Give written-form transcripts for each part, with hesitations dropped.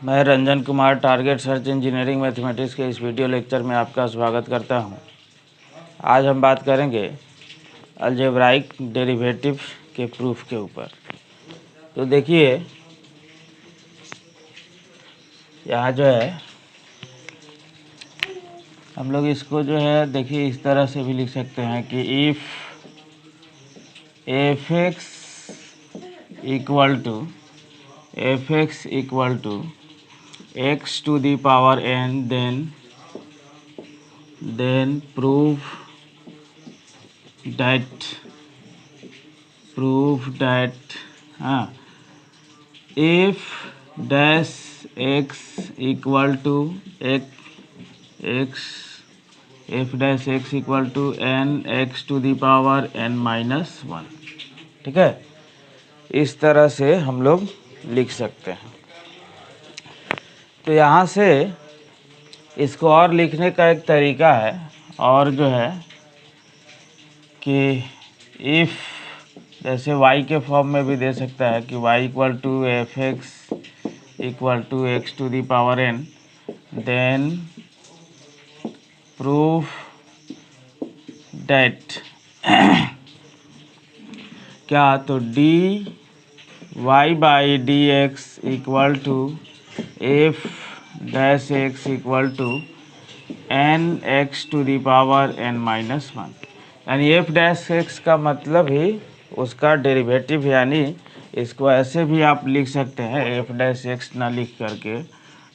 मैं Ranjan Kumar target search engineering mathematics के इस वीडियो लेक्चर में आपका स्वागत करता हूं। आज हम बात करेंगे अलजेब्राइक डेरिवेटिव के प्रूफ के ऊपर। तो देखिए यहाँ जो है हम लोग इसको जो है देखिए इस तरह से भी लिख सकते हैं कि if F X equal to x to the power n, then prove that if dash x equal to n x to the power n minus 1। ठीक है, इस तरह से हम लोग लिख सकते हैं। तो यहाँ से इसको और लिखने का एक तरीका है और जो है कि इफ़ जैसे y के फॉर्म में भी दे सकता है कि y equal to F X equal to X to the power n, then proof that क्या, तो D Y by D x equal to F dash X equal to N X to the power N minus 1। यानी F dash x का मतलब ही उसका derivative, यानी इसको ऐसे भी आप लिख सकते हैं एफ डैश एक्स ना लिख करके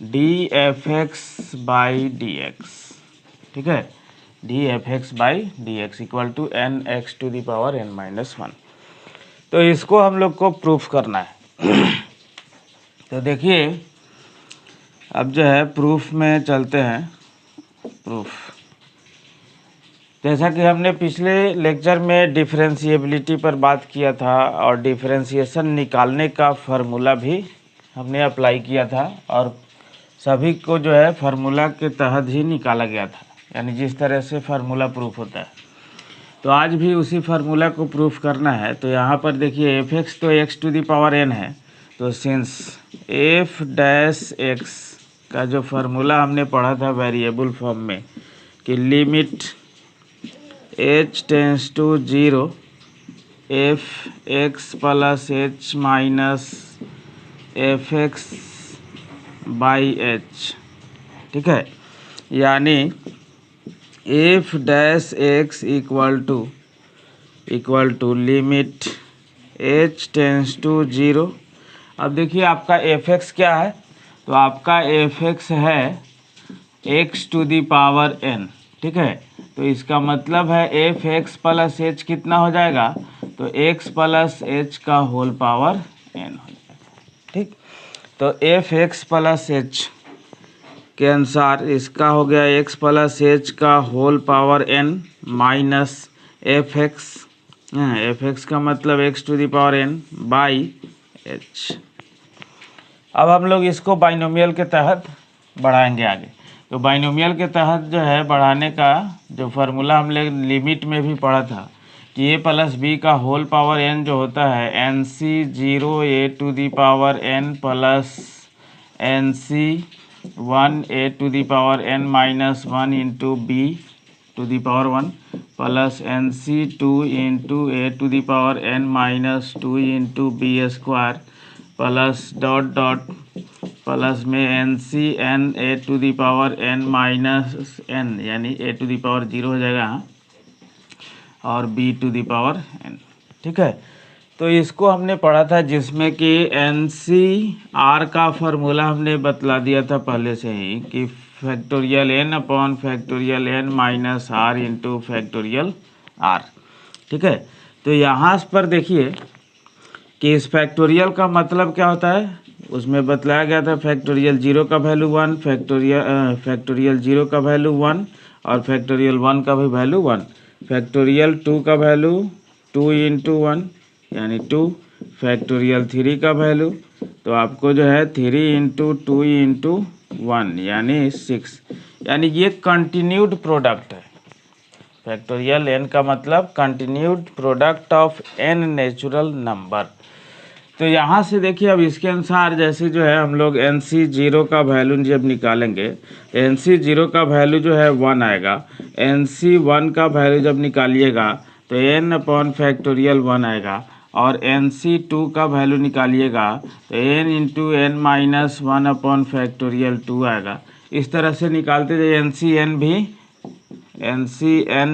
D F X by D X. ठीक है, D F X by D x equal to N X to the power N minus 1। तो इसको हम लोग को प्रूफ करना है। तो देखिए अब जो है प्रूफ में चलते हैं। प्रूफ जैसा कि हमने पिछले लेक्चर में डिफरेंशिएबिलिटी पर बात किया था और डिफरेंशिएशन निकालने का फार्मूला भी हमने अप्लाई किया था और सभी को जो है फार्मूला के तहत ही निकाला गया था, यानी जिस तरह से फार्मूला प्रूफ होता है। तो आज भी उसी फार्मूला को प्रूफ करना है। तो यहाँ पर देखिए एफ एक्स तो X to the power N है, तो सिंस एफ डैश एक्स का जो फार्मूला हमने पढ़ा था वेरिएबल फॉर्म में कि limit h tends to 0 F X plus H minus F X by H. ठीक है, यानी F dash X equal to limit h tends to 0। अब देखिए आपका एफ एक्स क्या है, तो आपका एफ एक्स है X to the power n। ठीक है, तो इसका मतलब है एफ एक्स प्लस एच कितना हो जाएगा, तो एक्स प्लस एच का होल पावर n हो जाएगा। ठीक, तो एफ एक्स प्लस एच के अनुसार इसका हो गया एक्स प्लस एच का whole power n minus F X का मतलब X to the power n by H. अब हम लोग इसको बाइनोमियल के तहत बढ़ाएंगे आगे। तो बाइनोमियल के तहत जो है बढ़ाने का जो फार्मूला हम लोग लिमिट में भी पढ़ा था कि ए प्लस बी का होल पावर n जो होता है n c 0 a to the power n plus n c 1 a to the power n minus 1 into b to the power 1 plus n c 2 into A to the power n minus 2 into B square plus dot dot plus में n c n a to the power n minus n, यानी ए to the power 0 हो जाएगा और b to the power n। ठीक है, तो इसको हमने पढ़ा था जिसमें कि एन सी आर का फार्मूला हमने बतला दिया था पहले से ही कि factorial n upon factorial n minus R into factorial R. ठीक है, तो यहाँ पर देखिए कि इस फैक्टोरियल का मतलब क्या होता है, उसमें बतलाया गया था फैक्टोरियल 0 का वैल्यू 1, फैक्टोरियल 0 का वैल्यू 1 और फैक्टोरियल 1 का भी वैल्यू 1, फैक्टोरियल 2 का वैल्यू 2 इंटू 1 यानी 2, फैक्टोरियल 3 का वैल्यू तो आपको जो है 3 इंटू 2 इंटू 1 यानी 6, यानी ये कंटिन्यूड प्रोडक्ट है। फैक्टोरियल n का मतलब continued product of n natural number. तो यहाँ से देखिए अब इसके अनुसार जैसे जो है हम लोग NC0 का वैल्यू जब निकालेंगे, NC0 का वैल्यू जो है 1 आएगा। NC1 का वैल्यू जब निकालिएगा तो n अपॉन फैक्टोरियल 1 आएगा, और NC2 का वैल्यू निकालिएगा तो n into N minus 1 upon factorial 2 आएगा। इस तरह से निकालते जाइए, NCn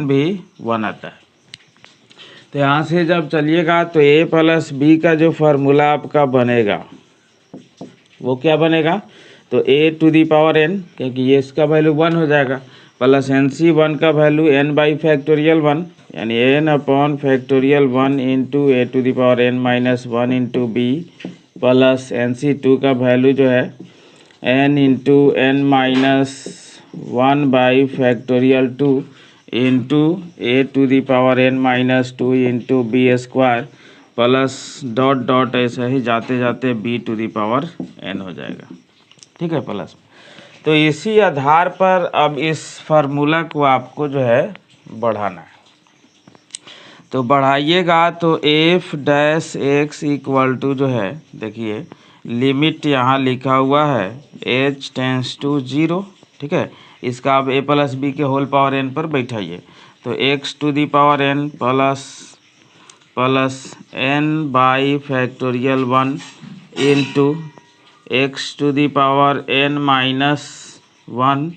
भी 1 आता है। तो यहाँ से जब चलिएगा तो a प्लस बी का जो फार्मूला आपका बनेगा वो क्या बनेगा, तो a to the power n, क्योंकि ये इसका वैल्यू 1 हो जाएगा, प्लस NC1 का वैल्यू n बाई फैक्टोरियल 1, यानी n upon factorial 1 into A to the power n minus 1 into B, plus NC2 का वैल्यू जो है n into N minus 1 by factorial 2 into A to the power n minus 2 into B square, plus dot dot ऐसा ही जाते जाते b to the power n हो जाएगा। ठीक है, प्लस। तो इसी आधार पर अब इस फार्मूला को आपको जो है बढ़ाना है। तो बढ़ाइएगा तो F dash X equal to जो है, देखिए लिमिट यहाँ लिखा हुआ है h टेंस टू 0। ठीक है, इसका आप a प्लस बी के होल पावर n पर बैठाइए, तो x to the power n plus n by factorial 1 into x to the power n minus 1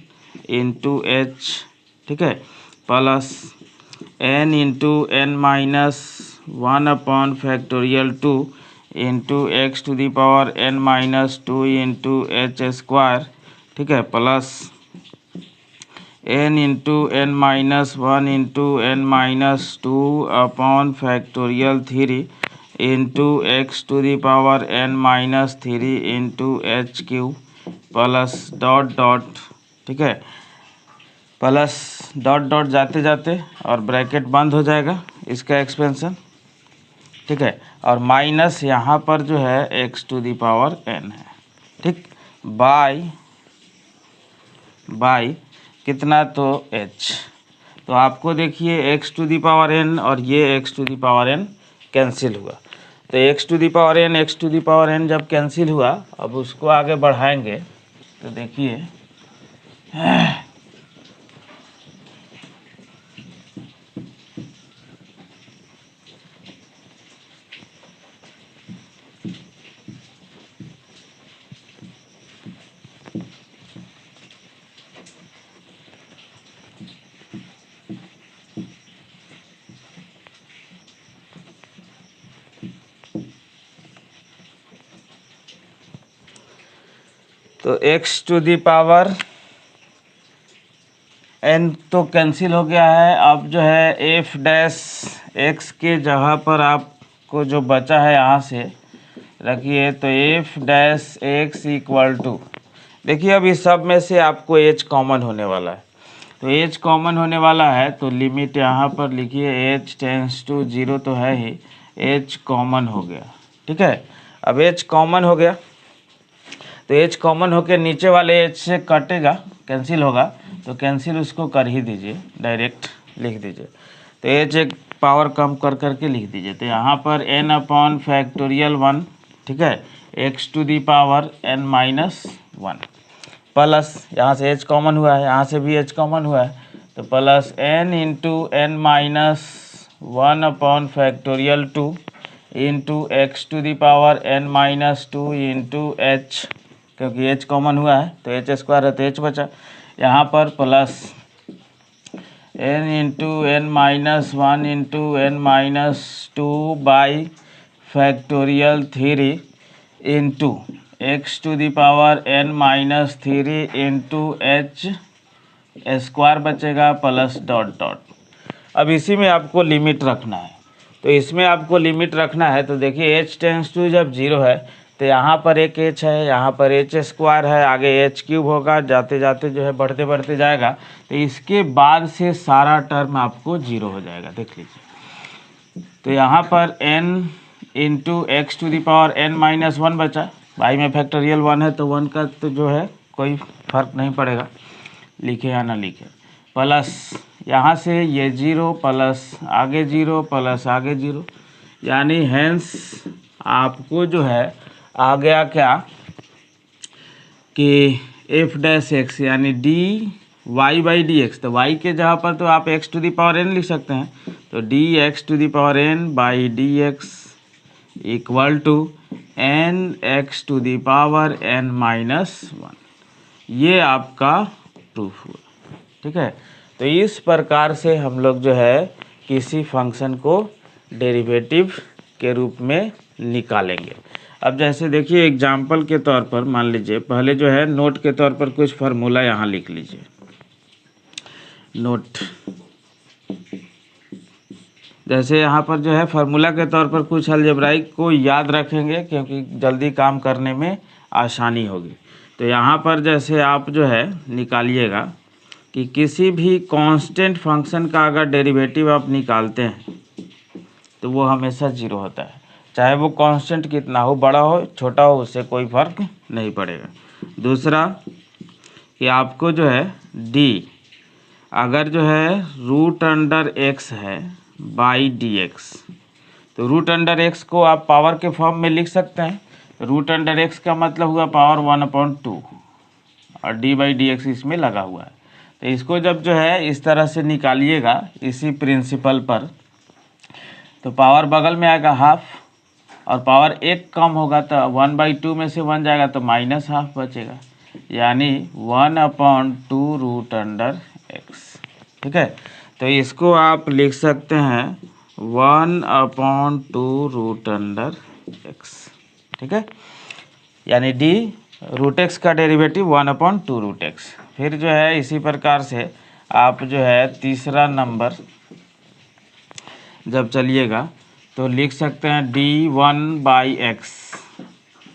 into h, ठीक है, plus n into N minus 1 upon factorial 2 into X to the power n minus 2 into H square, ठीक है, plus n into N minus 1 into N minus 2 upon factorial 3 into X to the power n minus 3 into H cube, plus dot dot, ठीक है, plus dot dot जाते जाते और bracket बंद हो जाएगा इसका एक्सपेंशन। ठीक है, और माइनस यहाँ पर जो है x to the power n है। ठीक, बाई कितना, तो h। तो आपको देखिए x to the power n और ये x to the power n cancel हुआ। तो x to the power n जब कैंसिल हुआ, अब उसको आगे बढ़ाएंगे तो देखिए तो x to the power n तो कैंसिल हो गया है। अब जो है f डैश x के जगह पर आपको जो बचा है यहाँ से रखिए, तो f dash x equal to, देखिए अब इस सब में से आपको h कॉमन होने वाला है। तो h कॉमन होने वाला है तो लिमिट यहाँ पर लिखिए h टेंस टू 0 तो है ही, h कॉमन हो गया। ठीक है, अब h कॉमन हो गया तो h कॉमन होकर नीचे वाले h से कटेगा, कैंसिल होगा, तो कैंसिल उसको कर ही दीजिए, डायरेक्ट लिख दीजिए। तो h एक पावर कम कर करके लिख दीजिए। तो यहाँ पर n अपॉन फैक्टोरियल 1, ठीक है, x to the power n minus 1, plus यहाँ से h कॉमन हुआ है, यहाँ से भी h कॉमन हुआ है, तो plus n into N minus 1 upon factorial 2 into X to the power n minus 2 into H, क्योंकि h कॉमन हुआ है तो h स्क्वायर है तो h बचा। यहाँ पर plus n into N minus 1 into N minus 2 by factorial 3 into X to the power n minus 3 into H square बचेगा, प्लस डॉट डॉट। अब इसी में आपको लिमिट रखना है, तो इसमें आपको लिमिट रखना है। तो देखिए h टेंस टू जब 0 है तो यहाँ पर एक h है, यहाँ पर h स्क्वायर है, आगे h क्यूब होगा, जाते जाते जो है बढ़ते बढ़ते जाएगा, तो इसके बाद से सारा टर्म आपको 0 हो जाएगा। देख लीजिए, तो यहाँ पर n into X to the power n minus 1 बचा, भाई में फैक्टोरियल 1 है तो 1 का तो जो है कोई फर्क नहीं पड़ेगा, लिखे या ना लिखे, प्लस यहाँ से ये 0 प्लस आगे 0 प्लस आगे 0, यानी हैंस आपको जो है आ गया क्या कि एफ डैश एक्स यानी D Y by D x, तो वाई के जगह पर तो आप X to the power N लिख सकते हैं, तो D x to the power N by D x equal to N X to the power N minus one. ये आपका प्रूफ हुआ। ठीक है, तो इस प्रकार से हम लोग जो है किसी फंक्शन को डेरिवेटिव के रूप में निकालेंगे। अब जैसे देखिए एग्जाम्पल के तौर पर मान लीजिए, पहले जो है नोट के तौर पर कुछ फार्मूला यहाँ लिख लीजिए। नोट जैसे यहाँ पर जो है फार्मूला के तौर पर कुछ अलजेब्राइक को याद रखेंगे क्योंकि जल्दी काम करने में आसानी होगी। तो यहाँ पर जैसे आप जो है निकालिएगा कि किसी भी कांस्टेंट फंक्शन का अगर डेरिवेटिव आप निकालते हैं तो वो हमेशा जीरो होता है, चाहे वो कांस्टेंट कितना हो, बड़ा हो छोटा हो, उससे कोई फर्क नहीं पड़ेगा। दूसरा कि आपको जो है डी अगर जो है रूट अंडर एक्स है बाई डी एक्स, तो रूट अंडर एक्स को आप पावर के फॉर्म में लिख सकते हैं। रूट अंडर एक्स का मतलब हुआ पावर 1/2 और डी बाई डी एक्स इसमें लगा हुआ है। तो इसको जब जो है इस तरह से निकालिएगा इसी प्रिंसिपल पर, तो पावर बगल में आएगा हाफ और पावर एक कम होगा तो 1/2 में से 1 जाएगा तो माइनस हाफ बचेगा, यानी 1/2 रूट अंडर एक्स। ठीक है, तो इसको आप लिख सकते हैं 1/2 रूट अंडर एक्स। ठीक है, यानी डी रूट एक्स का डेरिवेटिव 1/2 रूट एक्स। फिर जो है इसी प्रकार से आप जो है तीसरा नंबर जब चलिएगा तो लिख सकते हैं d1/x।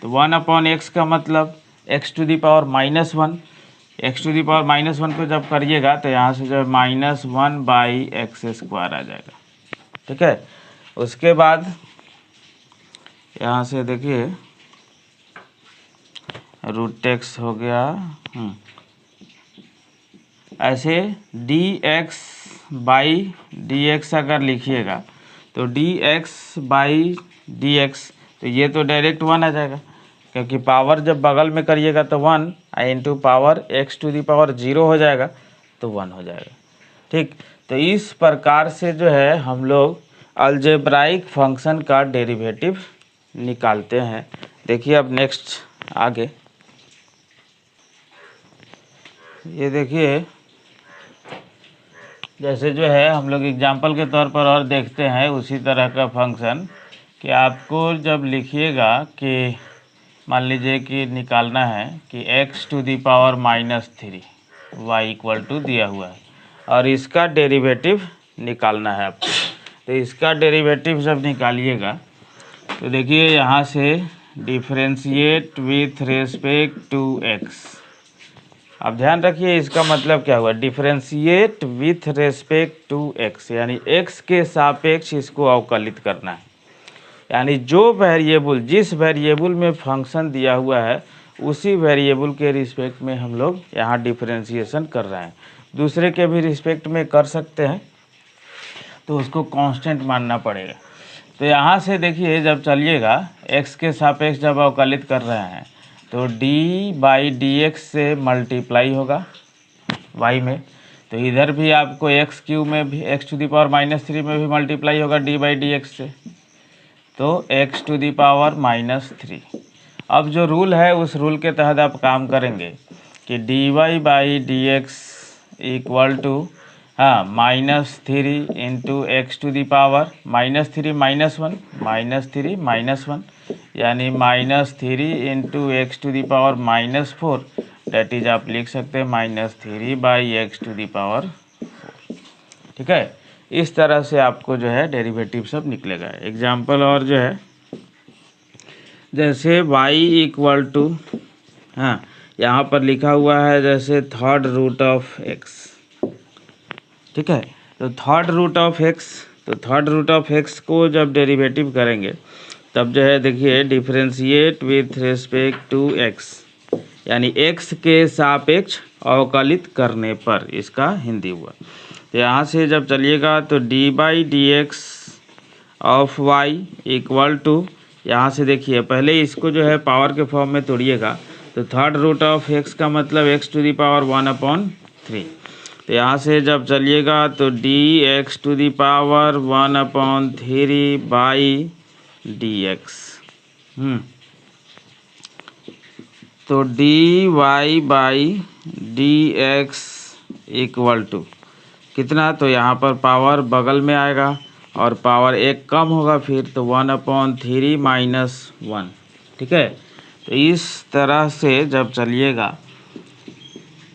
तो 1/x का मतलब x to the power -1, x to the power -1 को जब करिएगा तो यहाँ से जो है -1/x² आ जाएगा। ठीक है, उसके बाद यहाँ से देखिए रूट एक्स हो गया। ऐसे dx/dx अगर लिखिएगा तो dx/dx, तो ये तो डायरेक्ट 1 आ जाएगा क्योंकि पावर जब बगल में करिएगा तो 1 into power x to the power 0 हो जाएगा तो 1 हो जाएगा। ठीक, तो इस प्रकार से जो है हम लोग अलजेब्राइक फंक्शन का डेरिवेटिव निकालते हैं। देखिए अब नेक्स्ट आगे ये देखिए, जैसे जो है हम लोग एग्जाम्पल के तौर पर और देखते हैं उसी तरह का फंक्शन कि आपको जब लिखिएगा कि मान लीजिए कि निकालना है कि x to the power -3 y equal to दिया हुआ है और इसका डेरिवेटिव निकालना है आपको। तो इसका डेरिवेटिव जब निकालिएगा तो देखिए यहाँ से differentiate with respect to x। अब ध्यान रखिए इसका मतलब क्या हुआ, differentiate with respect to x, यानी x के सापेक्ष इसको अवकलित करना है। यानी जो वेरिएबल, जिस वेरिएबल में फंक्शन दिया हुआ है उसी वेरिएबल के रिस्पेक्ट में हम लोग यहाँ डिफरेंशिएशन कर रहे हैं। दूसरे के भी रिस्पेक्ट में कर सकते हैं तो उसको कांस्टेंट मानना पड़ेगा। तो यहाँ से देखिए जब चलिएगा x के सापेक्ष जब अवकलित कर रहे हैं तो d/dx से मल्टीप्लाई होगा y में, तो इधर भी आपको x³ में भी x टू दी पावर -3 में भी मल्टीप्लाई होगा d/dx से, तो x टू दी पावर -3। अब जो रूल है उस रूल के तहत आप काम करेंगे कि dy/dx equal to -3 into x to the power -3 -1 -3 -1, यानी -3 into x to the power -4, that is आप लिख सकते हैं -3/x टू दी पावर 4। ठीक है, इस तरह से आपको जो है डेरिवेटिव सब निकलेगा। एग्जाम्पल और जो है जैसे y इक्वल टू यहाँ पर लिखा हुआ है जैसे थर्ड रूट ऑफ x। ठीक है, तो थर्ड रूट ऑफ x को जब डेरिवेटिव करेंगे तब जो है देखिए differentiate with respect to x, यानी x के सापेक्ष अवकलित करने पर, इसका हिंदी हुआ। तो यहाँ से जब चलिएगा तो d/dx of y equal to यहाँ से देखिए पहले इसको जो है पावर के फॉर्म में तोड़िएगा, तो थर्ड रूट ऑफ एक्स का मतलब एक्स टू दी पावर 1/3। तो यहाँ से जब चलिएगा तो D x to the power 1/3 by D x. तो D Y by D x equal to कितना, तो यहाँ पर पावर बगल में आएगा और पावर एक कम होगा फिर, तो 1/3 - 1। ठीक है, तो इस तरह से जब चलिएगा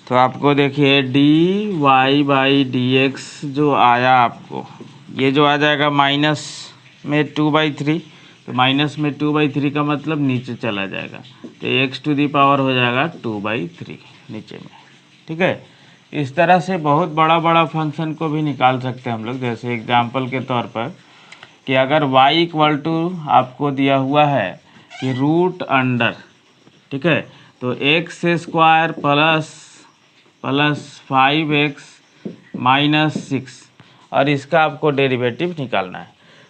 तो आपको देखिए d Y by D x जो आया आपको, ये जो आ जाएगा माइनस में 2/3, तो माइनस में 2/3 का मतलब नीचे चला जाएगा, तो एक्स टू दी पावर हो जाएगा 2/3 नीचे में। ठीक है, इस तरह से बहुत बड़ा बड़ा फंक्शन को भी निकाल सकते हैं हम लोग। जैसे एग्जांपल के तौर पर कि अगर y इक्वल टू आपको दिया हुआ है कि रूट अंडर, ठीक है, तो एक्स स्क्वायर प्लस 5x - 6 और इसका आपको डेरिवेटिव निकालना है।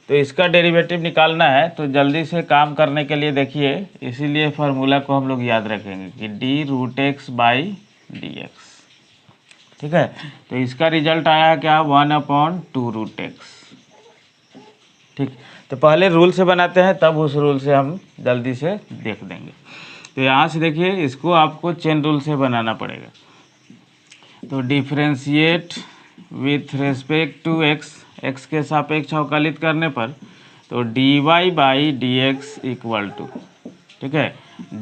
तो इसका डेरिवेटिव निकालना है तो जल्दी से काम करने के लिए देखिए, इसीलिए फार्मूला को हम लोग याद रखेंगे कि d√x बाई dx। ठीक है, तो इसका रिजल्ट आया क्या, 1/2√x। ठीक, तो पहले रूल से बनाते हैं, तब उस रूल से हम जल्दी से देख देंगे। तो यहाँ से देखिए इसको आपको चेन रूल से बनाना पड़ेगा। तो differentiate with respect to x, x के सापेक्ष अवकलित करने पर, तो D Y by D x equal to, ठीक है,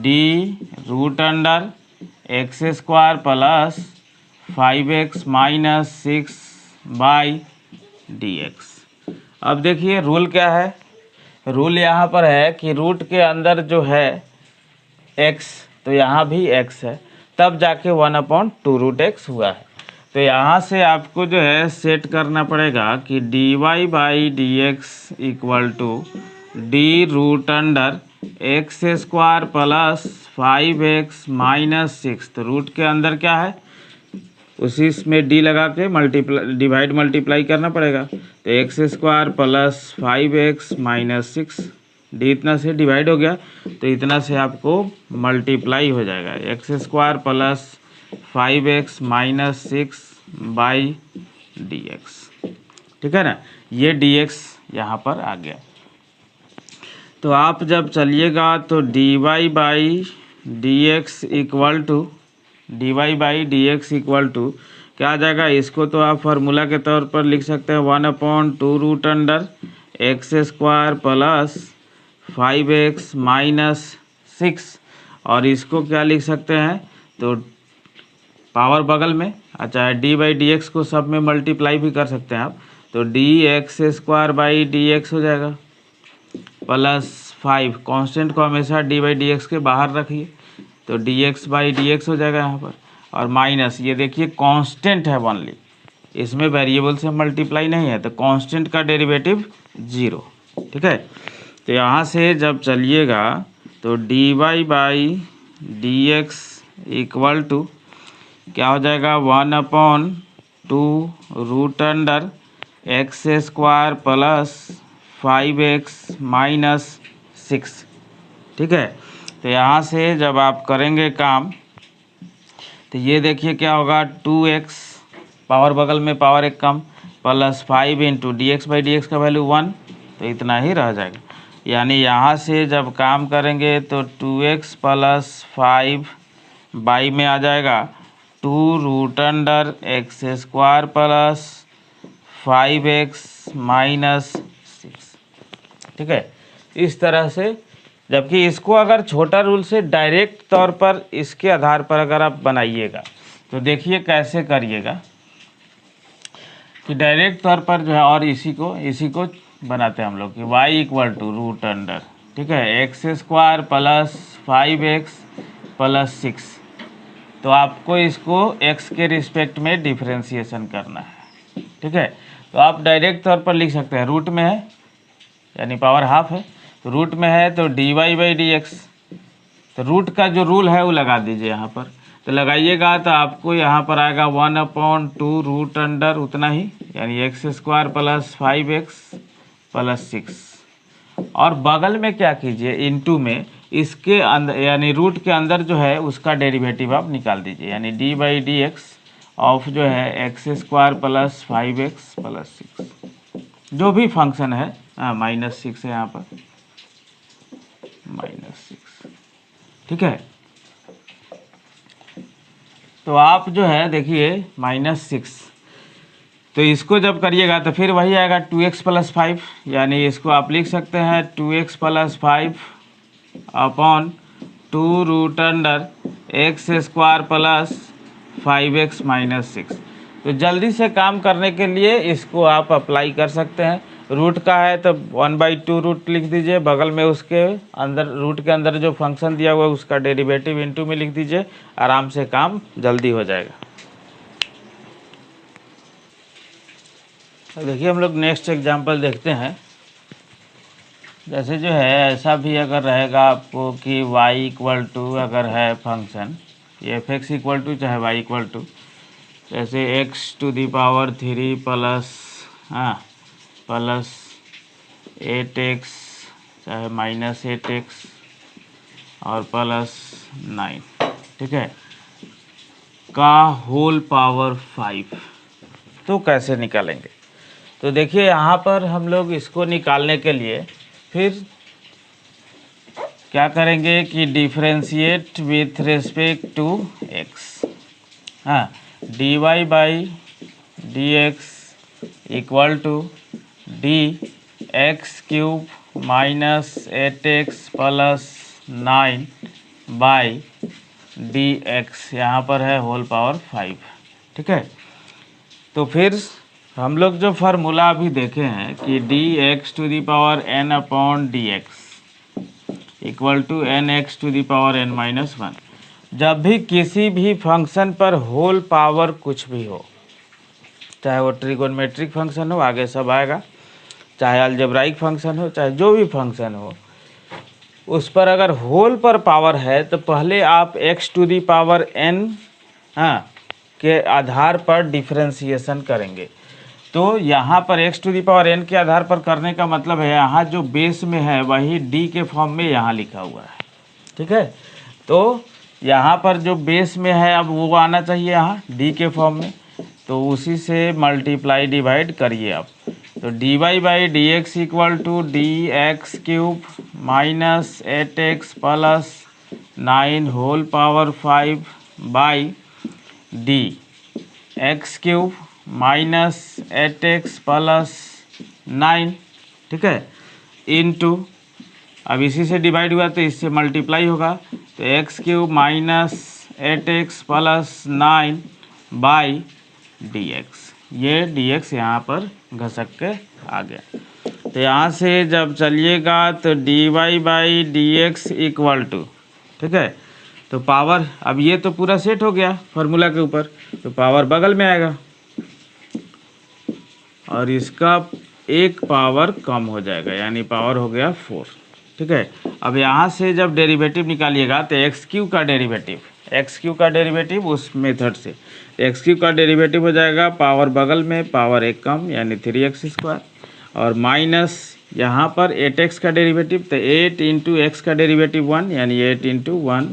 d√अंडर x square plus 5x - 6 by D x. अब देखिए रूल क्या है, रूल यहाँ पर है कि रूट के अंदर जो है x, तो यहाँ भी x है, तब जाके 1/2√x हुआ है। तो यहाँ से आपको जो है सेट करना पड़ेगा कि d Y by D x equal to d√अंडर एक्स स्क्वायर प्लस 5x - 6। तो रूट के अंदर क्या है, उसी में d लगा के मल्टीप्लाई करना पड़ेगा। तो x square plus 5x - 6, d इतना से डिवाइड हो गया, तो इतना से आपको मल्टीप्लाई हो जाएगा, x square plus 5x - 6 by D X. ठीक है ना, ये dx यहाँ पर आ गया। तो आप जब चलिएगा तो dy by D x equal to क्या आ जाएगा, इसको तो आप फार्मूला के तौर पर लिख सकते हैं 1/2√अंडर एक्स स्क्वायर प्लस 5x - 6, और इसको क्या लिख सकते हैं, तो पावर बगल में, अच्छा डी बाई डी एक्स को सब में मल्टीप्लाई भी कर सकते हैं आप, तो dx square by D x हो जाएगा प्लस 5, कांस्टेंट को हमेशा डी बाई डी एक्स के बाहर रखिए, तो dx बाई डी एक्स हो जाएगा यहाँ पर, और माइनस ये देखिए कांस्टेंट है ओनली, इसमें वेरिएबल से मल्टीप्लाई नहीं है, तो कांस्टेंट का डेरिवेटिव 0। ठीक है, तो यहाँ से जब चलिएगा तो dy by D x equal to क्या हो जाएगा, 1/2√अंडर एक्स स्क्वायर प्लस 5x - 6। ठीक है, तो यहाँ से जब आप करेंगे काम तो ये देखिए क्या होगा, 2x पावर बगल में पावर एक कम plus 5 into dx by D x का वैल्यू 1, तो इतना ही रह जाएगा। यानी यहाँ से जब काम करेंगे तो 2x प्लस 5 बाई में आ जाएगा 2√अंडर एक्स स्क्वायर प्लस 5x - 6। ठीक है, इस तरह से, जबकि इसको अगर छोटा रूल से डायरेक्ट तौर पर इसके आधार पर अगर आप बनाइएगा तो देखिए कैसे करिएगा कि डायरेक्ट तौर पर जो है, और इसी को बनाते हैं हम लोग कि y इक्वल टू √अंडर, ठीक है, x square plus 5x plus 6। तो आपको इसको x के रिस्पेक्ट में डिफरेंशिएशन करना है। ठीक है, तो आप डायरेक्ट तौर पर लिख सकते हैं, रूट में है यानी पावर हाफ है, तो रूट में है तो dy बाई डी एक्स, तो रूट का जो रूल है वो लगा दीजिए यहाँ पर, तो लगाइएगा तो आपको यहाँ पर आएगा 1/2√अंडर उतना ही, यानी x square plus 5x plus 6, और बगल में क्या कीजिए, इनटू में इसके अंदर यानी रूट के अंदर जो है उसका डेरिवेटिव आप निकाल दीजिए, यानी D by D x of जो है x square plus 5x plus 6 जो भी फंक्शन है, -6 है यहाँ पर, -6, ठीक है। तो आप जो है देखिए -6, तो इसको जब करिएगा तो फिर वही आएगा 2x प्लस 5, यानी इसको आप लिख सकते हैं 2x plus 5 upon 2 root under x square plus 5x minus 6। तो जल्दी से काम करने के लिए इसको आप अप्लाई कर सकते हैं। रूट का है तो 1/2 रूट लिख दीजिए, बगल में उसके अंदर रूट के अंदर जो फंक्शन दिया हुआ है उसका डेरिवेटिव इनटू में लिख दीजिए, आराम से काम जल्दी हो जाएगा। तो देखिए हम लोग नेक्स्ट एग्जांपल देखते हैं। जैसे जो है ऐसा भी अगर रहेगा आपको कि y इक्वल टू अगर है फंक्शन ये f(x) इक्वल टू चाहे y इक्वल टू, जैसे x⁻³ प्लस प्लस 8x चाहे -8x और प्लस 9, ठीक है, का होल पावर 5। तो कैसे निकालेंगे? तो देखिए यहाँ पर हम लोग इसको निकालने के लिए फिर क्या करेंगे कि differentiate with respect to x, dy by D x equal to dx³ minus 8x plus 9 by dx, यहाँ पर है होल पावर 5, ठीक है। तो फिर हम लोग जो फार्मूला अभी देखे हैं कि dx⁻n upon dx equal to nx⁻n-1, जब भी किसी भी फंक्शन पर होल पावर कुछ भी हो, चाहे वो ट्रिगोनमेट्रिक फंक्शन हो, आगे सब आएगा, चाहे अलजेब्राइक फंक्शन हो, चाहे जो भी फंक्शन हो, उस पर अगर होल पर पावर है तो पहले आप x⁻n के आधार पर डिफरेंशिएशन करेंगे। तो यहाँ पर x⁻n के आधार पर करने का मतलब है यहाँ जो बेस में है वही d के फॉर्म में यहाँ लिखा हुआ है, ठीक है। तो यहाँ पर जो बेस में है अब वो आना चाहिए यहाँ d के फॉर्म में, तो उसी से मल्टीप्लाई डिवाइड करिए आप। तो dy by D x equal to dx³ minus 8x plus 9 whole power 5 by dx³ minus 8x plus 9, ठीक है, इनटू, अब इसी से डिवाइड हुआ तो इससे मल्टीप्लाई होगा, तो x³ minus 8x plus 9 by dx, ये dx यहाँ पर घसक के आ गया। तो यहाँ से जब चलिएगा तो dy by D x equal to, ठीक है, तो पावर अब ये तो पूरा सेट हो गया फार्मूला के ऊपर, तो पावर बगल में आएगा और इसका एक पावर कम हो जाएगा, यानी पावर हो गया 4, ठीक है। अब यहाँ से जब डेरिवेटिव निकालिएगा तो x³ का डेरिवेटिव उस मेथड से x³ का डेरिवेटिव हो जाएगा पावर बगल में, पावर एक कम यानी 3x², और माइनस यहाँ पर 8x का डेरिवेटिव, तो 8 इंटू x का डेरिवेटिव 1 यानी 8 इंटू 1,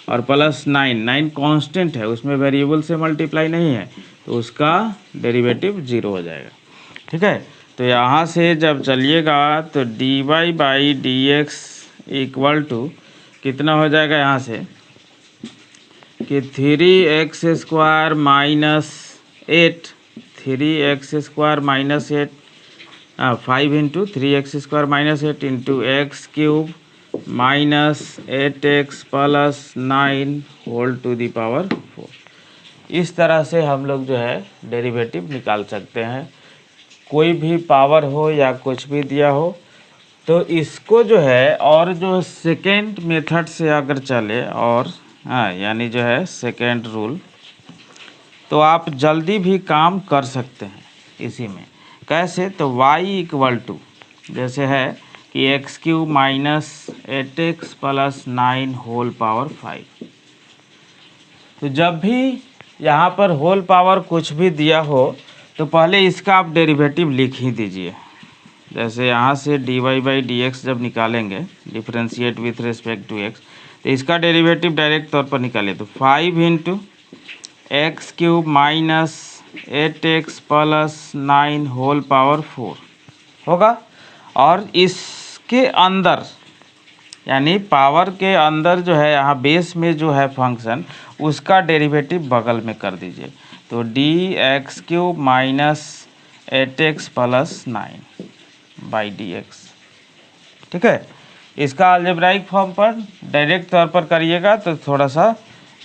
और प्लस 9 कांस्टेंट है, उसमें वेरिएबल से मल्टीप्लाई नहीं है, तो उसका डेरिवेटिव 0 हो जाएगा, ठीक है। तो यहाँ से जब चलिएगा तो dy by D x equal to कितना हो जाएगा यहाँ से कि 3x² minus 8, 3x² minus 8, 5 into 3x² minus 8 into x³ minus 8x plus 9 whole to the power 4। इस तरह से हम लोग जो है डेरिवेटिव निकाल सकते हैं, कोई भी पावर हो या कुछ भी दिया हो। तो इसको जो है और जो सेकेंड मेथड से अगर चले और यानी जो है सेकेंड रूल, तो आप जल्दी भी काम कर सकते हैं इसी में। कैसे? तो y इक्वल टू जैसे है कि x³ minus 8x plus 9 whole power 5। तो जब भी यहाँ पर होल पावर कुछ भी दिया हो तो पहले इसका आप डेरिवेटिव लिख ही दीजिए, जैसे यहाँ से dy बाई डी एक्स जब निकालेंगे differentiate with respect to x, तो इसका डेरिवेटिव डायरेक्ट तौर पर निकाले तो 5 into x cube minus 8x plus 9 whole power 4 होगा। और इसके अंदर यानी पावर के अंदर जो है यहाँ बेस में जो है फंक्शन उसका डेरिवेटिव बगल में कर दीजिए, तो D x cube minus 8x plus 9 by D X. ठीक है, इसका अलजेब्राइक फॉर्म पर डायरेक्ट तौर पर करिएगा तो थोड़ा सा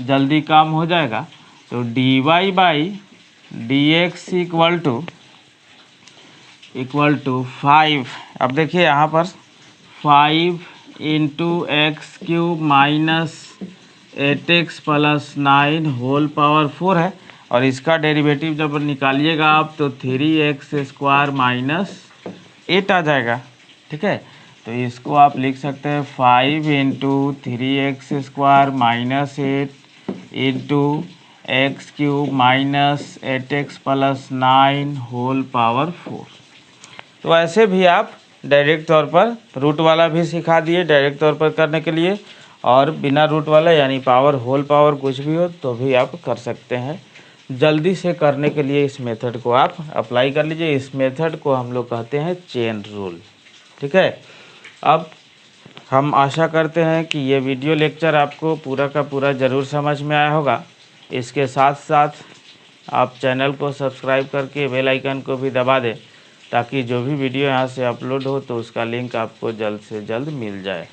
जल्दी काम हो जाएगा। तो D Y by D x equal to 5। अब देखिए यहाँ पर 5 into x cube minus 8x plus 9 whole power 4 है, और इसका डेरिवेटिव जब निकालिएगा आप तो 3x स्क्वायर माइनस 8 आ जाएगा। ठीक है, तो इसको आप लिख सकते हैं 5 into 3x square minus 8 into x cube minus 8x plus 9 whole power 4। तो ऐसे भी आप डायरेक्ट तौर पर रूट वाला भी सिखा दिए डायरेक्ट तौर पर करने के लिए, और बिना रूट वाला यानी पावर होल पावर कुछ भी हो तो भी आप कर सकते हैं। जल्दी से करने के लिए इस मेथड को आप अप्लाई कर लीजिए। इस मेथड को हम लोग कहते हैं चेन रूल। ठीक है, अब हम आशा करते हैं कि ये वीडियो लेक्चर आपको पूरा का पूरा ज़रूर समझ में आया होगा। इसके साथ साथ आप चैनल को सब्सक्राइब करके बेल आइकन को भी दबा दें, ताकि जो भी वीडियो यहाँ से अपलोड हो तो उसका लिंक आपको जल्द से जल्द मिल जाए।